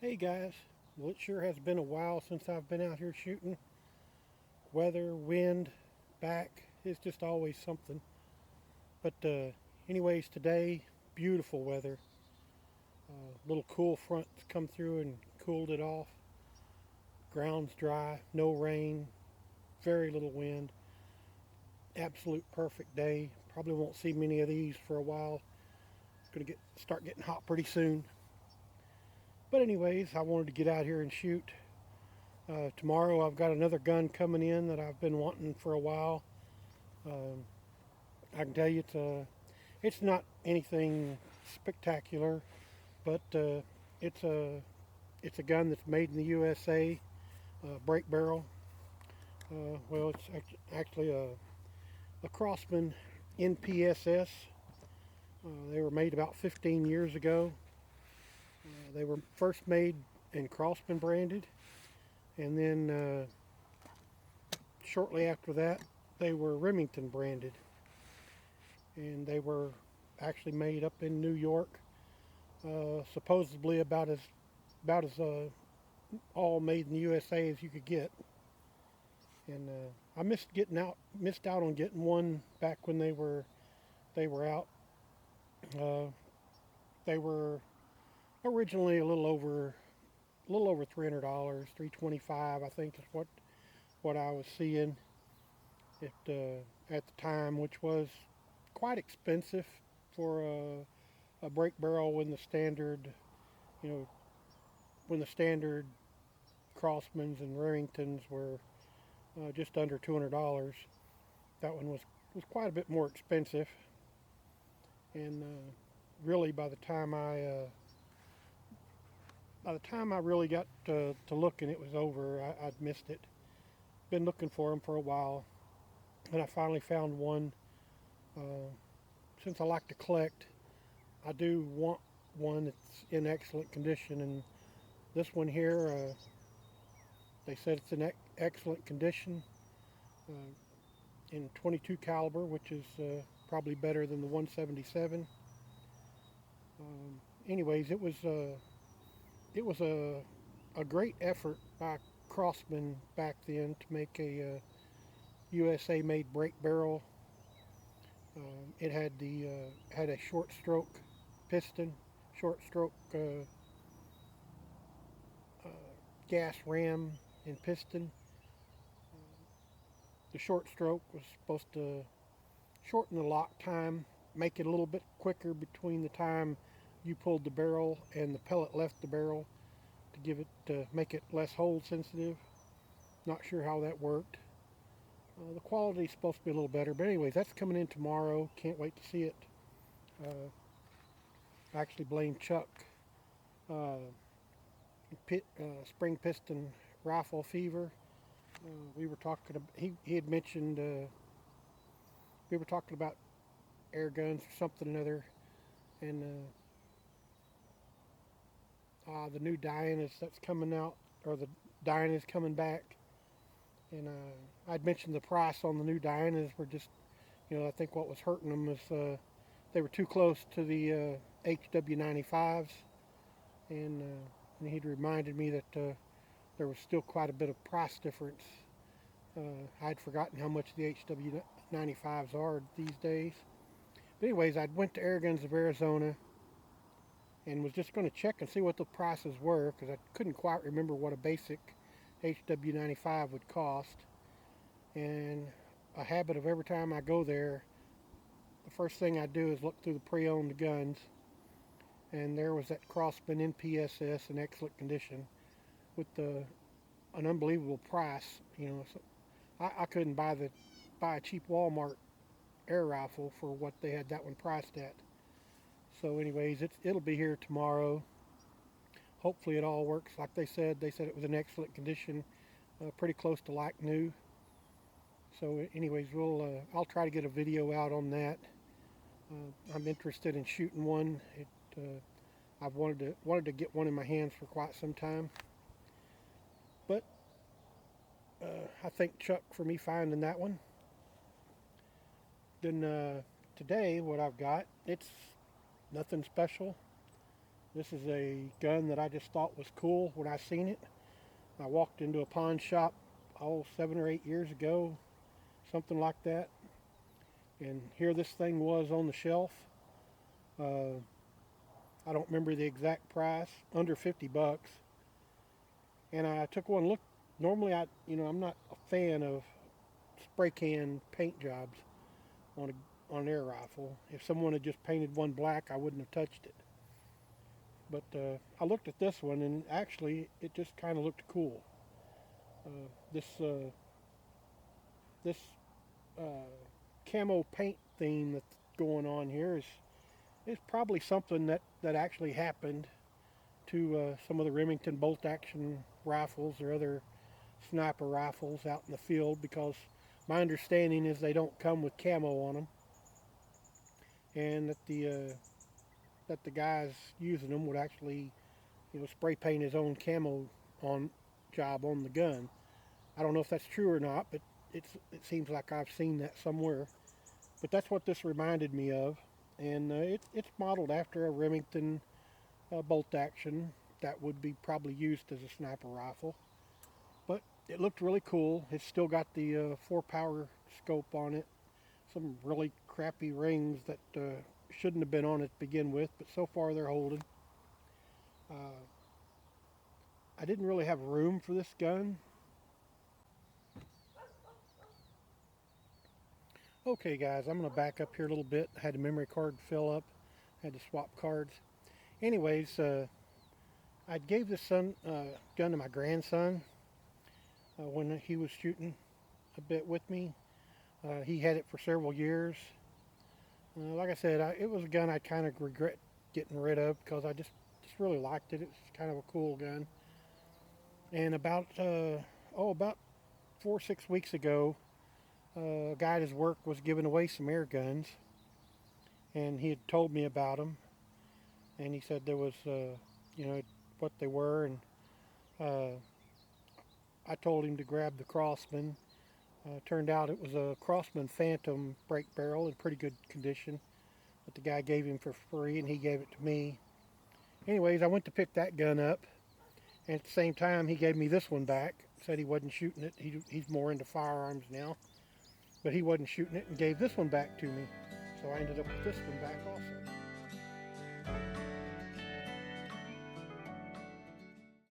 Hey guys, well it sure has been a while since I've been out here shooting. Weather, wind, back, it's just always something. But anyways, today, beautiful weather. Little cool fronts come through and cooled it off. Ground's dry, no rain, very little wind. Absolute perfect day. Probably won't see many of these for a while. It's gonna start getting hot pretty soon. But anyways, I wanted to get out here and shoot. Tomorrow I've got another gun coming in that I've been wanting for a while. Um, I can tell you it's not anything spectacular, but it's a it's a gun that's made in the USA, break barrel. Well, it's actually a Crosman NPSS. They were made about 15 years ago. They were first made and Crosman branded, and then shortly after that, they were Remington branded, and they were actually made up in New York. Supposedly about as all made in the USA as you could get. And I missed out on getting one back when they were out. Uh, they were originally a little over $300, $325 I think is what I was seeing at the time, which was quite expensive for a break barrel you know, when the standard Crossmans and Remingtons were just under $200. That one was quite a bit more expensive, and really by the time I really got to looking, it was over. I'd missed it. Been looking for them for a while, and I finally found one. Uh, since I like to collect, I do want one that's in excellent condition, and this one here, they said it's in excellent condition, uh, in 22 caliber, which is probably better than the 177. Anyways, it was a great effort by Crossman back then to make a USA made break barrel. It had a short stroke piston, short stroke uh, gas ram and piston. The short stroke was supposed to shorten the lock time, make it a little bit quicker between the time you pulled the barrel and the pellet left the barrel to make it less hold sensitive. Not sure how that worked. The quality is supposed to be a little better, but anyways, that's coming in tomorrow. Can't wait to see it. Uh, I actually blame Chuck. Uh, Spring piston rifle fever. We were talking. He had mentioned we were talking about air guns or something or another, and the new Diana's that's coming out, or the Diana's coming back, and I'd mentioned the price on the new Dianas were just, I think what was hurting them was they were too close to the HW95s, and he'd reminded me that there was still quite a bit of price difference. I'd forgotten how much the HW95s are these days. But anyways, I went to Airguns of Arizona and was just going to check and see what the prices were because I couldn't quite remember what a basic HW95 would cost. And a habit of every time I go there, the first thing I do is look through the pre-owned guns, and there was that Crosman NPSS in excellent condition with an unbelievable price. So I couldn't buy a cheap Walmart air rifle for what they had that one priced at. So, anyways, it'll be here tomorrow. Hopefully, it all works like they said. They said it was in excellent condition, pretty close to like new. So, anyways, I'll try to get a video out on that. I'm interested in shooting one. I've wanted to get one in my hands for quite some time, but I thank Chuck for me finding that one. Then today, what I've got, it's nothing special. This is a gun that I just thought was cool when I seen it. I walked into a pawn shop, 7 or 8 years ago, something like that, and here this thing was on the shelf. Uh, I don't remember the exact price, under 50 bucks. And I took one look. Normally, I'm not a fan of spray can paint jobs on an air rifle. If someone had just painted one black, I wouldn't have touched it. But I looked at this one, and actually, it just kind of looked cool. This camo paint theme that's going on here is probably something that actually happened to some of the Remington bolt action rifles or other sniper rifles out in the field, because my understanding is they don't come with camo on them, and that the guys using them would actually spray paint his own camo on job on the gun. I don't know if that's true or not, but it seems like I've seen that somewhere. But that's what this reminded me of, and it's modeled after a Remington bolt action that would be probably used as a sniper rifle. But it looked really cool. It's still got the 4-power scope on it. Some really crappy rings that shouldn't have been on it to begin with, but so far they're holding. Uh, I didn't really have room for this gun. Okay guys, I'm going to back up here a little bit. I had the memory card fill up. I had to swap cards. Anyways, I gave this gun to my grandson when he was shooting a bit with me. He had it for several years. Like I said, it was a gun I kind of regret getting rid of because I just really liked it. It's kind of a cool gun. And about 4 or 6 weeks ago, a guy at his work was giving away some air guns, and he had told me about them. And he said there was, what they were, and uh, I told him to grab the Crosman. Turned out it was a Crosman Phantom break barrel in pretty good condition, but the guy gave him for free, and he gave it to me. Anyways, I went to pick that gun up, and at the same time, he gave me this one back. Said he wasn't shooting it. He's more into firearms now, but he wasn't shooting it, and gave this one back to me. So I ended up with this one back also.